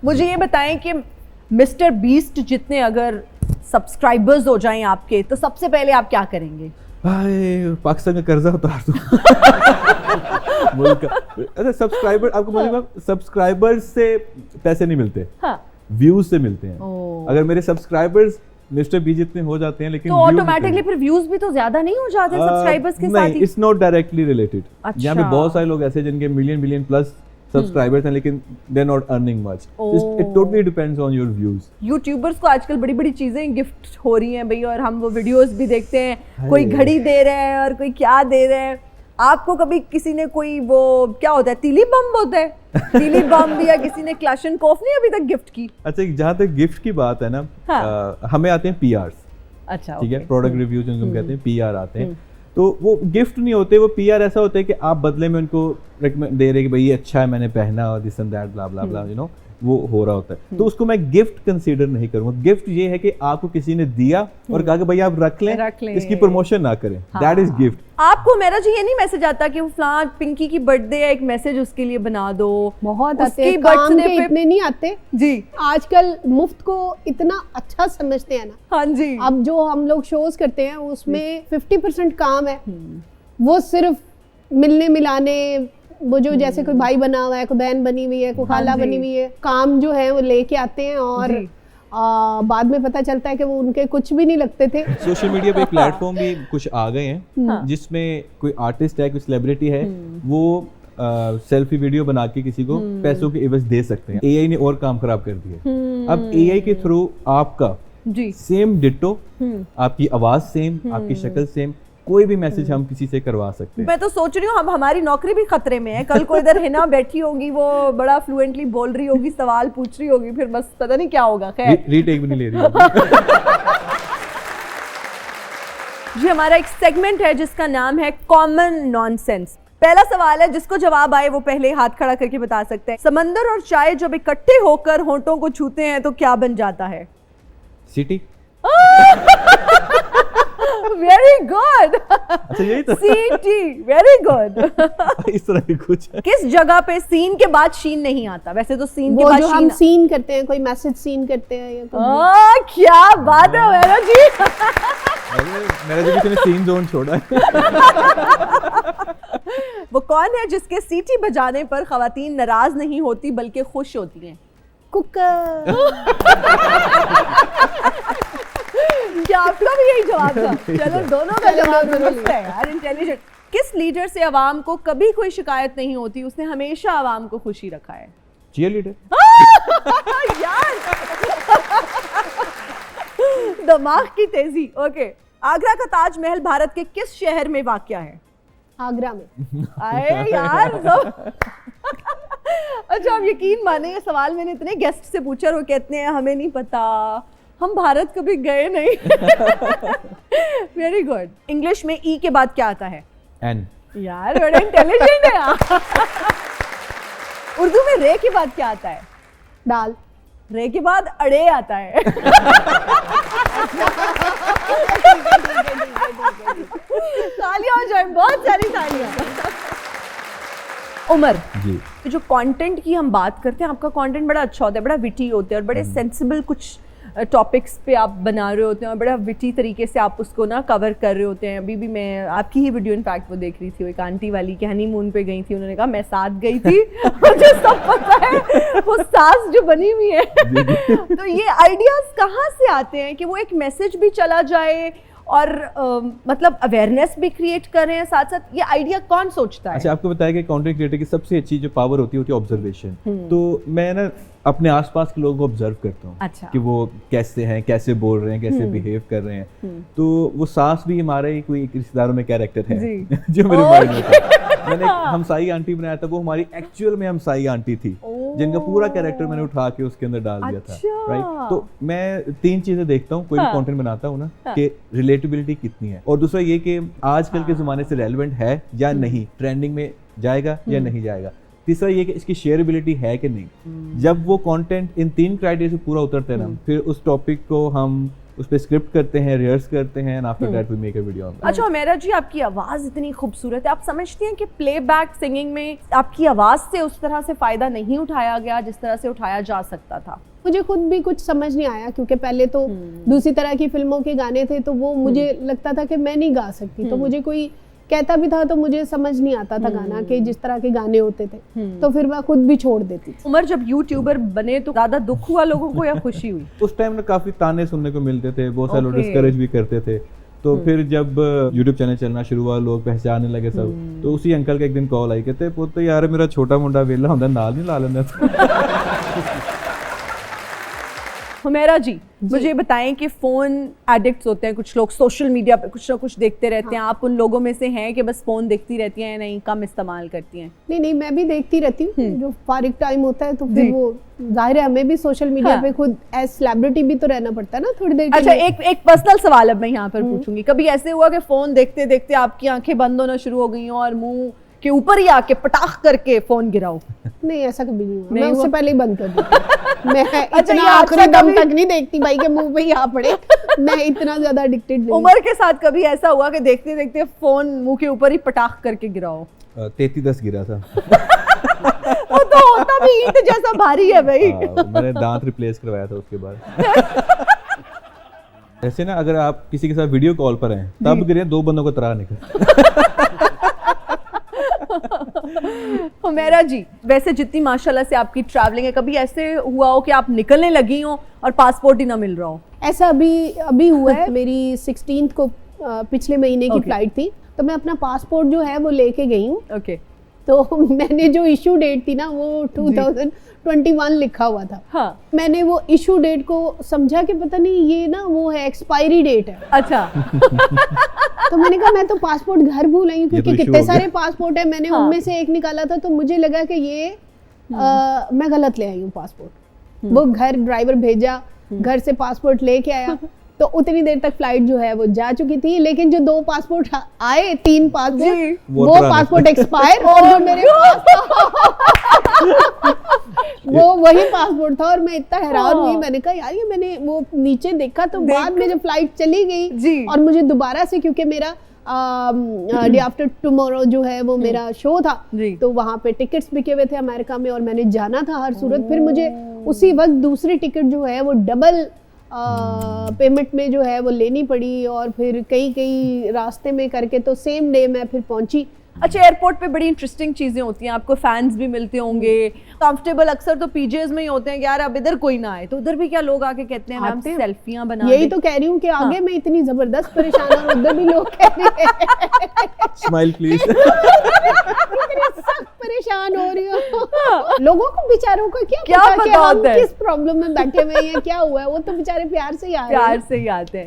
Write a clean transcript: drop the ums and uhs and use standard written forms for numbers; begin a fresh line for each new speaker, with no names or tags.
मुझे ये बताएं कि मिस्टर बीस्ट जितने अगर सब्सक्राइबर्स हो जाएं आपके, तो सबसे पहले आप क्या करेंगे?
भाई पाकिस्तान का कर्जा उतार दो। मुल्क का। अच्छा सब्सक्राइबर, आपको मालूम है सब्सक्राइबर्स से पैसे नहीं मिलते,
हाँ।
व्यूज से मिलते हैं। अगर मेरे सब्सक्राइबर्स मिस्टर बी जितने हो जाते हैं, लेकिन
तो ऑटोमेटिकली फिर व्यूज भी तो ज्यादा नहीं हो जाते सब्सक्राइबर्स के साथ ही?
It's not directly related.
अच्छा।
यहाँ पे बहुत सारे लोग ऐसे जिनके मिलियन प्लस सब्सक्राइबर्स हैं, लेकिन they are not earning much. It totally depends on your views.
YouTubers को आजकल बड़ी बड़ी चीजें गिफ्ट हो रही हैं भाई, और हम वो वीडियोस भी देखते हैं, कोई घड़ी दे रहे हैं और कोई क्या दे रहे हैं। आपको कभी किसी ने कोई वो क्या होता है, तीली बम होता है, तीली बम भी, या किसी ने क्लाशनकोफ नहीं अभी तक गिफ्ट की?
अच्छा जहाँ तक गिफ्ट की बात है ना, हमें आते हैं पीआरस।
अच्छा,
ठीक है, प्रोडक्ट रिव्यू जिनको हम कहते हैं, पीआर आते हैं। तो वो गिफ्ट नहीं होते, वो पीआर ऐसा होता है कि आप बदले में उनको रेकमेंड दे रहे कि भाई ये अच्छा है, मैंने पहना, और this and that blah blah blah, you know, वो हो रहा होता है। तो उसको मैं गिफ्ट कंसीडर नहीं करूंगा। गिफ्ट ये है कि आपको किसी ने दिया और कहा कि भाई आप रख लें, इसकी प्रमोशन ना करें, दैट इज गिफ्ट।
आपको मेरा जी ये नहीं मैसेज आता कि वो फलां पिंकी की बर्थडे है, एक मैसेज उसके लिए बना दो?
बहुत आते हैं, काम के इतने नहीं आते जी। आजकल मुफ्त को इतना अच्छा समझते हैं ना।
हाँ जी।
अब जो हम लोग शोज करते हैं उसमें 50% काम है, वो सिर्फ मिलने मिलाने, वो जो जैसे कोई भाई बना हुआ है, कोई बहन बनी हुई है, कोई खाला बनी हुई है, काम जो है वो लेके आते हैं, और बाद में पता चलता है कि वो उनके कुछ भी नहीं लगते थे।
सोशल मीडिया पे प्लेटफॉर्म भी कुछ आ गए हैं जिसमें कोई आर्टिस्ट है, कोई सेलिब्रिटी है, वो सेल्फी वीडियो बना के किसी को पैसों के एवज दे सकते हैं। एआई ने और काम खराब कर दिया। अब एआई के थ्रू आपका सेम डिट्टो, आपकी आवाज सेम, आपकी शक्ल सेम, कोई भी मैसेज हम किसी से करवा सकते हैं।
मैं तो सोच रही हूँ अब हमारी नौकरी भी खतरे में है। कल को इधर हिना बैठी होगी, वो बड़ा फ्लुएंटली बोल रही होगी, सवाल पूछ रही होगी, फिर बस पता नहीं क्या होगा। खैर
रीटेक भी नहीं ले रही होगी।
जी हमारा एक सेगमेंट है जिसका नाम है कॉमन नॉनसेंस। पहला सवाल है, जिसको जवाब आए वो पहले हाथ खड़ा करके बता सकते हैं। समंदर और चाय जब इकट्ठे होकर होंठों को छूते हैं तो क्या बन जाता है?
सिटी।
Very good.
अच्छा यही तो।
सीटी, वेरी गुड।
इस तरह की कुछ है।
किस जगह पे सीन के बाद शीन नहीं आता? वैसे तो सीन के बाद
जो हम सीन करते हैं, कोई मैसेज सीन करते हैं या
क्या बात है मेरा जी।
मेरा जी किसी ने सीन जोन छोड़ा है।
वो कौन है जिसके सीटी बजाने पर खवातीन नाराज नहीं होती बल्कि खुश होती हैं?
कुकर।
क्या आपका भी यही जवाब था? चलो दोनों का जवाब दुरुस्त है यार, इंटेलिजेंट। किस लीडर से अवाम को कभी कोई शिकायत नहीं होती, उसने हमेशा अवाम को खुशी रखा है?
Cheer leader.
यार दिमाग की तेजी। ओके, आगरा का ताजमहल भारत के किस शहर में वाक़या है?
आगरा में।
आए यार अच्छा आप यकीन माने, ये सवाल मैंने इतने गेस्ट से पूछा और वो कहते हैं हमें नहीं पता, हम भारत कभी गए नहीं। Very good. इंग्लिश में ई के बाद क्या आता है?
एन।
यार बड़ा इंटेलिजेंट है यार। उर्दू में रे के बाद क्या आता है?
दाल।
रे के बाद अड़े आता है। तालियां हो जाए, बहुत सारी तालियां। उमर
जी,
तो जो कंटेंट की हम बात करते हैं, आपका कंटेंट बड़ा अच्छा होता है, बड़ा विटी होता है और बड़े सेंसिबल कुछ टॉपिक्स पे आप बना रहे होते हैं और बड़ा विटी तरीके से आप उसको ना कवर कर रहे होते हैं। अभी भी मैं आपकी ही वीडियो इनफैक्ट वो देख रही थी, वो एक आंटी वाली के हनीमून पे गई थी, उन्होंने कहा मैं साथ गई थी। मुझे सब पता है वो सास जो बनी हुई है। तो ये आइडियाज कहाँ से आते हैं कि वो एक मैसेज भी चला जाए और मतलब अवेयरनेस भी क्रिएट कर रहे हैं साथ साथ? ये आइडिया कौन सोचता है?
अच्छा, आपको बताया कि कंटेंट क्रिएटर की सबसे अच्छी जो पावर होती है ऑब्जर्वेशन। तो मैं ना अपने आसपास के लोगों को ऑब्जर्व करता हूँ।
अच्छा। कि
वो कैसे हैं, कैसे बोल रहे हैं, कैसे बिहेव कर रहे हैं। तो वो सास भी हमारे कोई एक रिश्तेदारों में कैरेक्टर है जो मेरे माइंड में था। मैंने एक हमसाई आंटी बनाया था, वो हमारी एक्चुअल में हमसाई आंटी थी जिनका पूरा कैरेक्टर मैंने उठा के उसके अंदर डाल दिया था। राइट। तो मैं 3 चीजें देखता हूँ कोई भी कंटेंट बनाता हूँ ना, कि रिलेटेबिलिटी कितनी है, और दूसरा ये कि आजकल के जमाने से रेलेवेंट है या नहीं, ट्रेंडिंग में जाएगा या नहीं जाएगा, तीसरा ये कि इसकी शेयरेबिलिटी है कि नहीं। जब वो कंटेंट इन 3 क्राइटेरिया से पूरा उतरता है ना, फिर उस टॉपिक को हम उस पे स्क्रिप्ट करते हैं, रिहर्स करते हैं, and after that we make a video.
अच्छा हुमैरा जी, आपकी आवाज़ इतनी खूबसूरत है, आप समझती हैं कि प्लेबैक सिंगिंग में आपकी आवाज़ से उस तरह से फ़ायदा नहीं उठाया गया जिस तरह से उठाया जा सकता था?
मुझे खुद भी कुछ समझ नहीं आया, क्योंकि पहले तो दूसरी तरह की फिल्मों के गाने थे, तो वो मुझे लगता था कि मैं नहीं गा सकती, तो मुझे कोई कहता भी था तो मुझे समझ नहीं आता था गाना कि जिस तरह के गाने होते थे, तो फिर मैं खुद भी छोड़ देती थी।
उमर जब यूट्यूबर बने तो ज़्यादा दुख हुआ लोगों को या खुशी हुई?
उस टाइम ना काफी ताने सुनने को मिलते थे, बहुत सारे लोग
Okay.
डिस्करेज भी करते थे। तो फिर जब यूट्यूब चैनल चलना शुरू हुआ, लोग पहचानने लगे सब, तो उसी अंकल का एक दिन कॉल आई, कहते पुत्त यार मेरा छोटा मुंडा वेला होंदा नाल नहीं ला लेंदा।
हुमैरा जी, मुझे बताएं कि फ़ोन एडिक्ट्स होते हैं कुछ लोग, सोशल मीडिया पे कुछ ना कुछ देखते रहते हैं, आप उन लोगों में से हैं कि बस फ़ोन देखती रहती हैं, नहीं कम इस्तेमाल करती हैं?
नहीं, मैं भी देखती रहती हूँ, जो फारिग टाइम होता है तो फिर वो जाहिर है हमें भी सोशल मीडिया पे खुद एज सेलिब्रिटी भी तो रहना पड़ता है ना थोड़ी देर के
अच्छा,
लिए।
एक पर्सनल सवाल अब मैं यहाँ पर पूछूंगी, कभी ऐसे हुआ कि फ़ोन देखते देखते आपकी आंखें बंद होना शुरू हो गई हों और मुंह के ऊपर ही आके पटाख करके फ़ोन गिराओ?
नहीं, ऐसा कभी नहीं हुआ,
नहीं
मैं उससे
हुआ?
पहले ही बंद कर देती हूँ। मैं
अच्छा,
इतना
ये
आखिरी
अच्छा
दम
कभी-
तक नहीं देखती भाई के मुंह पे ही आ पड़े। मैं इतना ज्यादा एडिक्टेड नहीं।
उमर के साथ कभी ऐसा हुआ कि देखते देखते फ़ोन मुंह के ऊपर ही पटाख करके गिराओ?
33-10 गिरा था।
वो तो होता भी ईंट जैसा भारी है भाई।
मैंने दांत रिप्लेस करवाया था उसके बाद। ऐसे ना अगर आप किसी के साथ वीडियो कॉल पर हैं तब गिरे, 2 बंदों को तरह निकल।
हुमैरा जी, वैसे जितनी माशाल्लाह से आपकी ट्रैवलिंग है, कभी ऐसे हुआ हो कि आप निकलने लगी हो और पासपोर्ट ही ना मिल रहा हो?
ऐसा अभी हुआ है। मेरी 16th को पिछले महीने की
Okay.
फ्लाइट थी, तो मैं अपना पासपोर्ट जो है वो लेके गई हूँ।
ओके।
तो मैंने जो इशू डेट थी ना वो 2021 लिखा हुआ था।
हाँ।
मैंने वो इशू डेट को समझा कि पता नहीं ये ना वो है एक्सपायरी डेट है।
अच्छा।
तो मैंने कहा मैं तो पासपोर्ट घर भूल आई हूँ,
ये तो
क्योंकि
issue
कितने
हो गया।
सारे पासपोर्ट है, मैंने
हाँ।
उनमें से एक निकाला था, तो मुझे लगा कि ये मैं गलत ले आई हूँ पासपोर्ट। वो घर ड्राइवर भेजा, घर से पासपोर्ट लेके आया, तो उतनी देर तक फ्लाइट जो है वो जा चुकी थी, लेकिन जो 2 पासपोर्ट आए, 3
जी।
पासपोर्ट,
वो
वो
पुराने।
पासपोर्ट एक्सपायर और जो मेरे पास वो वही पासपोर्ट था। और मैं इतना हैरान हुई, मैंने कहा यार ये मैंने वो नीचे देखा, तो बाद में जब फ्लाइट चली
जी।
गई और मुझे दोबारा से, क्योंकि मेरा डे आफ्टर टुमारो जो है वो मेरा शो था,
जी।
तो वहाँ पे टिकट्स बिके हुए थे अमेरिका में और मैंने जाना था हर सूरत। फिर मुझे उसी वक्त दूसरी टिकट जो है वो डबल पेमेंट में जो है वो लेनी पड़ी, और फिर कई रास्ते में करके तो सेम डे मैं फिर पहुंची।
अच्छा, एयरपोर्ट पे बड़ी इंटरेस्टिंग चीजें होती हैं, आपको फैंस भी मिलते होंगे, कंफर्टेबल अक्सर तो पीजेज में ही होते हैं कि यार अब इधर कोई ना आए, तो उधर भी क्या लोग आके कहते हैं मैम
आते हैं।
सेल्फियां बना
यही
दें?
तो कह रही हूँ कि आगे मैं इतनी जबरदस्त परेशान और उधर भी लोग कह रहे हैं
स्माइल प्लीज।
इतनी सख्त परेशान हो रही हूँ। लोगों को बेचारों को क्या
क्या
पता कि
पता
हम
होता है?
किस प्रॉब्लम में बैठे हुए हैं, क्या हुआ है, वो तो बेचारे प्यार से ही आ रहे हैं।
प्यार से ही आते हैं।